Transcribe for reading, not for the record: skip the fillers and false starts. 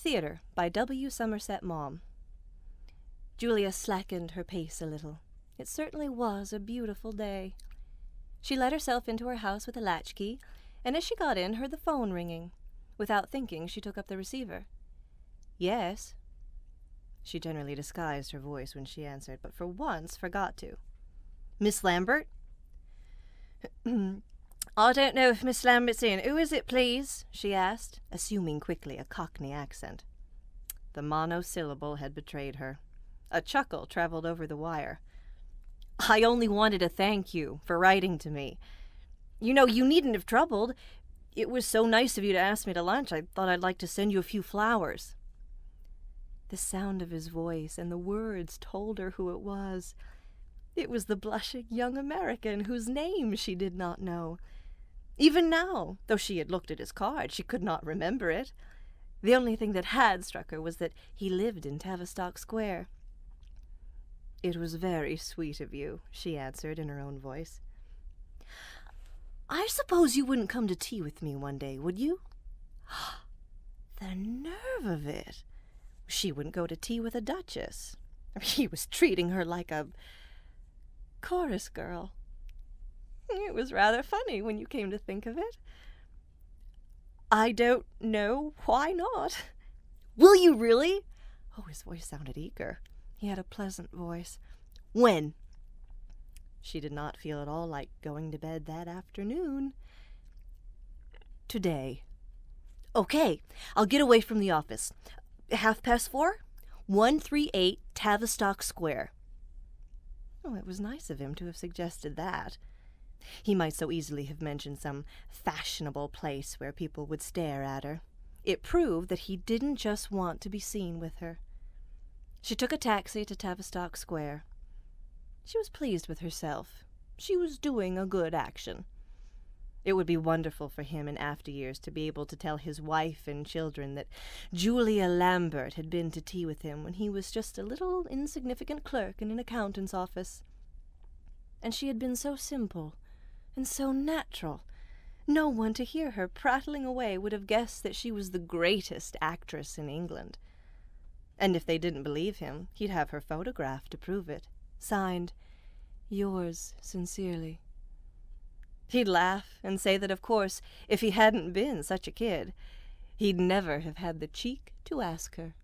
Theatre by W. Somerset Maugham. Julia slackened her pace a little. It certainly was a beautiful day. She let herself into her house with a latchkey, and as she got in, heard the phone ringing. Without thinking, she took up the receiver. "Yes." She generally disguised her voice when she answered, but for once forgot to. "Miss Lambert?" "I don't know if Miss Lambert's in. Who is it, please?" she asked, assuming quickly a Cockney accent. The monosyllable had betrayed her. A chuckle traveled over the wire. "I only wanted to thank you for writing to me. You know, you needn't have troubled. It was so nice of you to ask me to lunch. I thought I'd like to send you a few flowers." The sound of his voice and the words told her who it was. It was the blushing young American whose name she did not know. Even now, though she had looked at his card, she could not remember it. The only thing that had struck her was that he lived in Tavistock Square. "It was very sweet of you," she answered in her own voice. "I suppose you wouldn't come to tea with me one day, would you?" The nerve of it! She wouldn't go to tea with a duchess. He was treating her like a chorus girl. It was rather funny when you came to think of it. "I don't know why not." "Will you really?" Oh, his voice sounded eager. He had a pleasant voice. "When?" She did not feel at all like going to bed that afternoon. "Today." "Okay, I'll get away from the office. 4:30? 138 Tavistock Square." Oh, it was nice of him to have suggested that. He might so easily have mentioned some fashionable place where people would stare at her. It proved that he didn't just want to be seen with her. She took a taxi to Tavistock Square. She was pleased with herself. She was doing a good action. It would be wonderful for him in after years to be able to tell his wife and children that Julia Lambert had been to tea with him when he was just a little insignificant clerk in an accountant's office. And she had been so simple and so natural. No one to hear her prattling away would have guessed that she was the greatest actress in England. And if they didn't believe him, he'd have her photograph to prove it. Signed, "Yours sincerely." He'd laugh and say that, of course, if he hadn't been such a kid, he'd never have had the cheek to ask her.